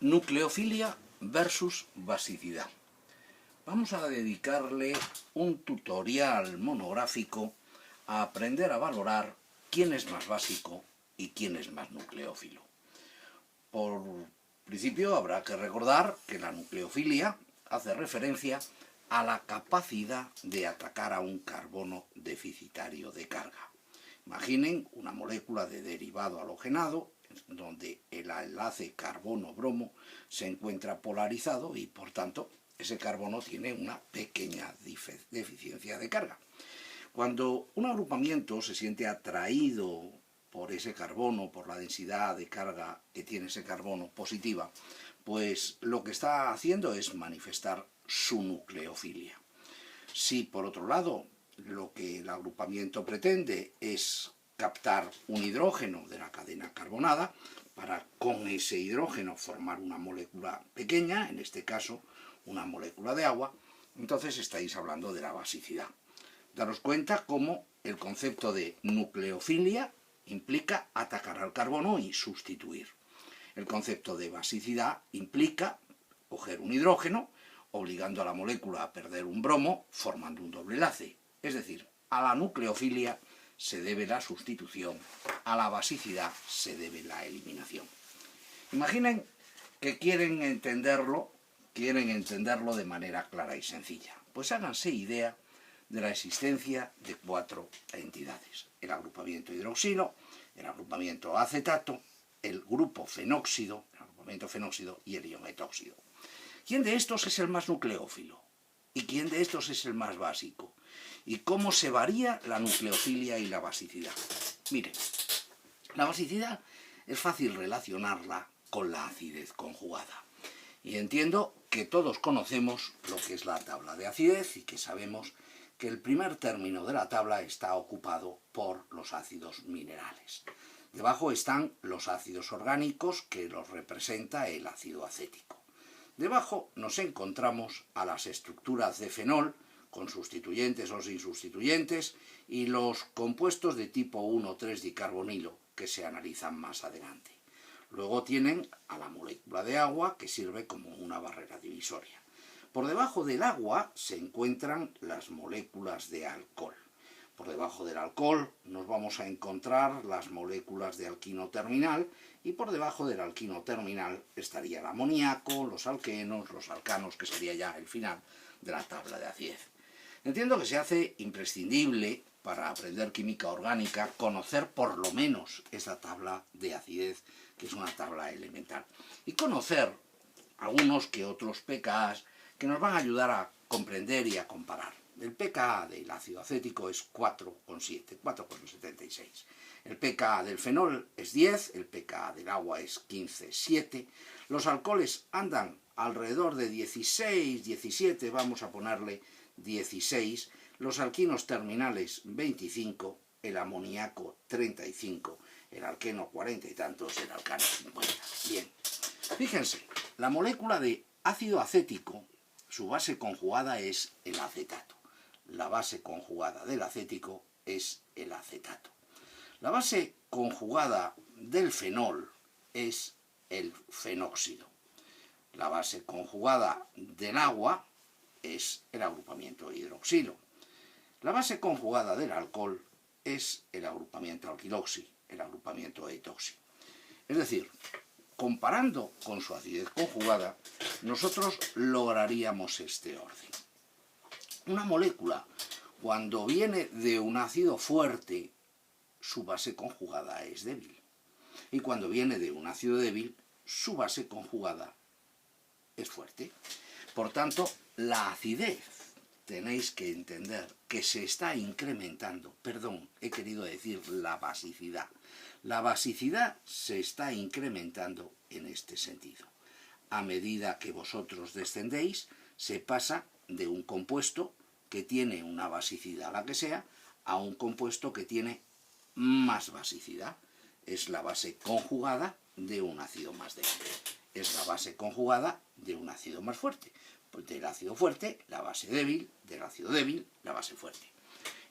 Nucleofilia versus basicidad. Vamos a dedicarle un tutorial monográfico a aprender a valorar quién es más básico y quién es más nucleófilo. Por principio habrá que recordar que la nucleofilia hace referencia a la capacidad de atacar a un carbono deficitario de carga. Imaginen una molécula de derivado halogenado donde el enlace carbono-bromo se encuentra polarizado y por tanto ese carbono tiene una pequeña deficiencia de carga. Cuando un agrupamiento se siente atraído por ese carbono, por la densidad de carga que tiene ese carbono positiva, pues lo que está haciendo es manifestar su nucleofilia. Si por otro lado lo que el agrupamiento pretende es captar un hidrógeno de la cadena carbonada para con ese hidrógeno formar una molécula pequeña, en este caso una molécula de agua, entonces estáis hablando de la basicidad. Daros cuenta cómo el concepto de nucleofilia implica atacar al carbono y sustituir. El concepto de basicidad implica coger un hidrógeno, obligando a la molécula a perder un bromo, formando un doble enlace. Es decir, a la nucleofilia se debe la sustitución, a la basicidad se debe la eliminación. Imaginen que quieren entenderlo de manera clara y sencilla. Pues háganse idea de la existencia de 4 entidades: el agrupamiento hidroxilo, el agrupamiento acetato, el grupo fenóxido, el agrupamiento fenóxido y el ion etóxido. ¿Quién de estos es el más nucleófilo? ¿Y quién de estos es el más básico? ¿Y cómo se varía la nucleofilia y la basicidad? Miren, la basicidad es fácil relacionarla con la acidez conjugada. Y entiendo que todos conocemos lo que es la tabla de acidez y que sabemos que el primer término de la tabla está ocupado por los ácidos minerales. Debajo están los ácidos orgánicos, que los representa el ácido acético. Debajo nos encontramos a las estructuras de fenol, con sustituyentes o sin sustituyentes, y los compuestos de tipo 1,3 dicarbonilo, que se analizan más adelante. Luego tienen a la molécula de agua, que sirve como una barrera divisoria. Por debajo del agua se encuentran las moléculas de alcohol. Por debajo del alcohol nos vamos a encontrar las moléculas de alquino terminal, y por debajo del alquino terminal estaría el amoníaco, los alquenos, los alcanos, que sería ya el final de la tabla de acidez. Entiendo que se hace imprescindible para aprender química orgánica conocer por lo menos esa tabla de acidez, que es una tabla elemental, y conocer algunos que otros pKa que nos van a ayudar a comprender y a comparar. El pKa del ácido acético es 4,7, 4,76. El pKa del fenol es 10, el pKa del agua es 15,7. Los alcoholes andan alrededor de 16, 17, vamos a ponerle 16. Los alquinos terminales 25, el amoníaco 35, el alqueno 40 y tantos, el alcano 50. Bien, fíjense, la molécula de ácido acético, su base conjugada es el acetato. La base conjugada del acético es el acetato. La base conjugada del fenol es el fenóxido. La base conjugada del agua es el agrupamiento hidroxilo. La base conjugada del alcohol es el agrupamiento alquiloxi, el agrupamiento etoxi. Es decir, comparando con su acidez conjugada, nosotros lograríamos este orden. Una molécula, cuando viene de un ácido fuerte, su base conjugada es débil. Y cuando viene de un ácido débil, su base conjugada es fuerte. Por tanto, la acidez, tenéis que entender que se está incrementando, perdón, he querido decir la basicidad. La basicidad se está incrementando en este sentido. A medida que vosotros descendéis, se pasa de un compuesto que tiene una basicidad, la que sea, a un compuesto que tiene más basicidad. Es la base conjugada de un ácido más débil. Es la base conjugada de un ácido más fuerte. Pues del ácido fuerte, la base débil, del ácido débil, la base fuerte.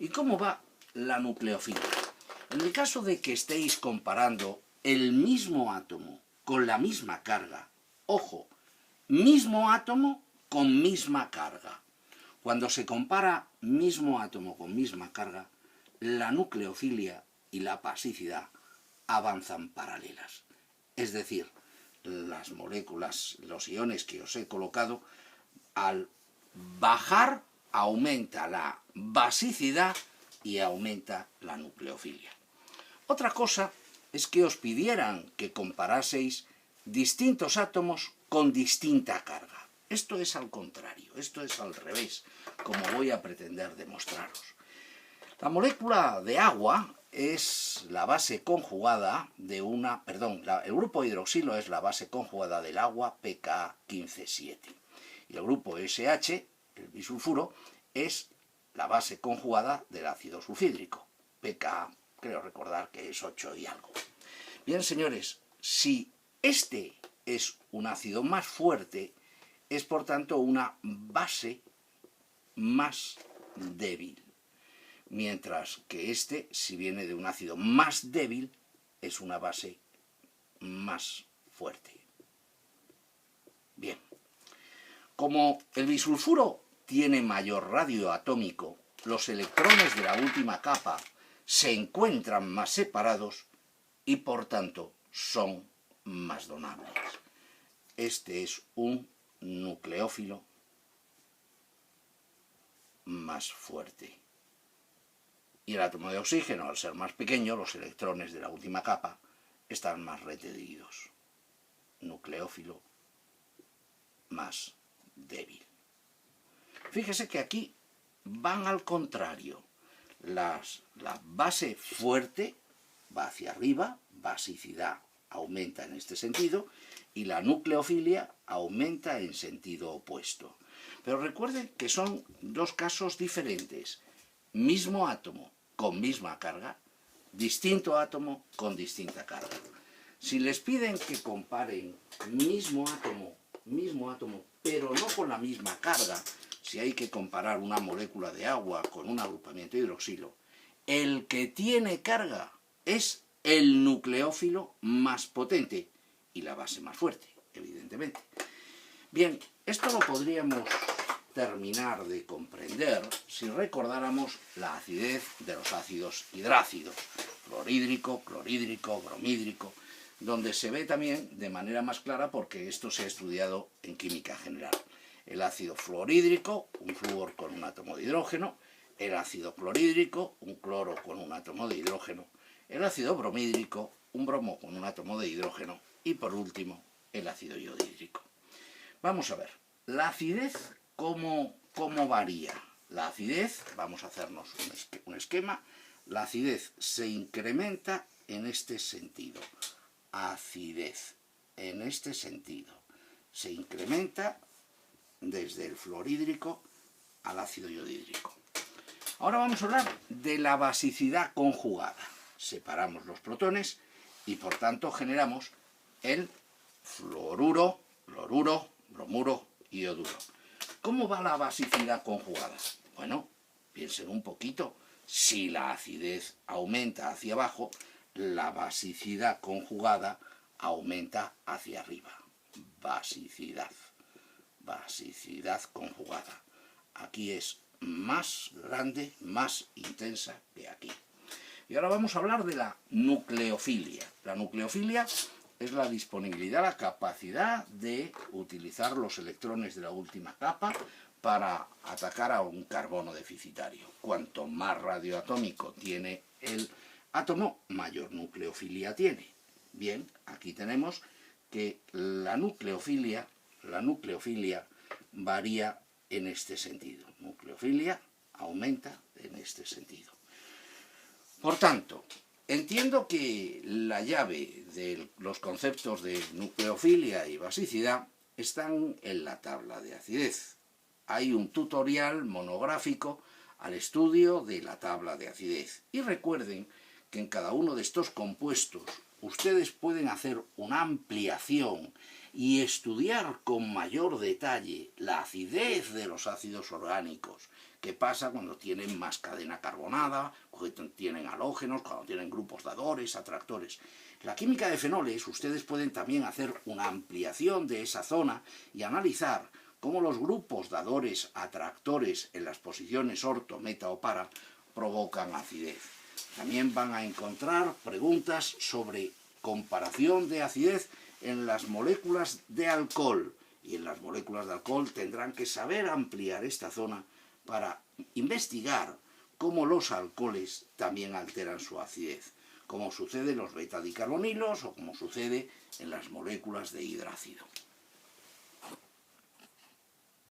¿Y cómo va la nucleofilia? En el caso de que estéis comparando el mismo átomo con la misma carga, Ojo, mismo átomo con misma carga. Cuando se compara mismo átomo con misma carga, la nucleofilia y la basicidad avanzan paralelas. Es decir, las moléculas, los iones que os he colocado, al bajar aumenta la basicidad y aumenta la nucleofilia. Otra cosa es que os pidieran que comparaseis distintos átomos con distinta carga. Esto es al contrario, esto es al revés, como voy a pretender demostraros. La molécula de agua es la base conjugada de el grupo hidroxilo es la base conjugada del agua pK-15,7. Y el grupo SH, el bisulfuro, es la base conjugada del ácido sulfídrico, pK, creo recordar que es 8 y algo. Bien, señores, si este es un ácido más fuerte, es por tanto una base más débil. Mientras que este, si viene de un ácido más débil, es una base más fuerte. Bien, como el bisulfuro tiene mayor radio atómico, los electrones de la última capa se encuentran más separados y por tanto son más donables. Este es un nucleófilo más fuerte. Y el átomo de oxígeno, al ser más pequeño, los electrones de la última capa están más retenidos. Nucleófilo más débil. Fíjese que aquí van al contrario. La base fuerte va hacia arriba, basicidad aumenta en este sentido, y la nucleofilia aumenta en sentido opuesto. Pero recuerden que son dos casos diferentes. Mismo átomo con misma carga, distinto átomo con distinta carga. Si les piden que comparen mismo átomo, pero no con la misma carga, si hay que comparar una molécula de agua con un agrupamiento hidroxilo, el que tiene carga es el nucleófilo más potente y la base más fuerte, evidentemente. Bien, esto lo podríamos terminar de comprender si recordáramos la acidez de los ácidos hidrácidos, fluorhídrico, clorhídrico, bromhídrico, donde se ve también de manera más clara porque esto se ha estudiado en química general. El ácido fluorhídrico, un flúor con un átomo de hidrógeno, el ácido clorhídrico, un cloro con un átomo de hidrógeno, el ácido bromhídrico, un bromo con un átomo de hidrógeno y por último el ácido iodídrico. Vamos a ver, la acidez, ¿cómo varía? La acidez, vamos a hacernos un esquema, la acidez se incrementa en este sentido. Acidez, en este sentido. Se incrementa desde el fluorhídrico al ácido iodídrico. Ahora vamos a hablar de la basicidad conjugada. Separamos los protones y por tanto generamos el fluoruro, cloruro, bromuro y ioduro. ¿Cómo va la basicidad conjugada? Bueno, piensen un poquito. Si la acidez aumenta hacia abajo, la basicidad conjugada aumenta hacia arriba. Basicidad conjugada. Aquí es más grande, más intensa que aquí. Y ahora vamos a hablar de la nucleofilia. La nucleofilia es la disponibilidad, la capacidad de utilizar los electrones de la última capa para atacar a un carbono deficitario. Cuanto más radioatómico tiene el átomo, mayor nucleofilia tiene. Bien, aquí tenemos que la nucleofilia varía en este sentido. Nucleofilia aumenta en este sentido. Por tanto, entiendo que la llave de los conceptos de nucleofilia y basicidad están en la tabla de acidez. Hay un tutorial monográfico al estudio de la tabla de acidez. Y recuerden que en cada uno de estos compuestos ustedes pueden hacer una ampliación y estudiar con mayor detalle la acidez de los ácidos orgánicos. ¿Qué pasa cuando tienen más cadena carbonada, cuando tienen halógenos, cuando tienen grupos dadores, atractores? La química de fenoles, ustedes pueden también hacer una ampliación de esa zona y analizar cómo los grupos dadores atractores en las posiciones orto, meta o para provocan acidez. También van a encontrar preguntas sobre comparación de acidez en las moléculas de alcohol. Y en las moléculas de alcohol tendrán que saber ampliar esta zona para investigar cómo los alcoholes también alteran su acidez, como sucede en los beta-dicarbonilos o como sucede en las moléculas de hidrácido.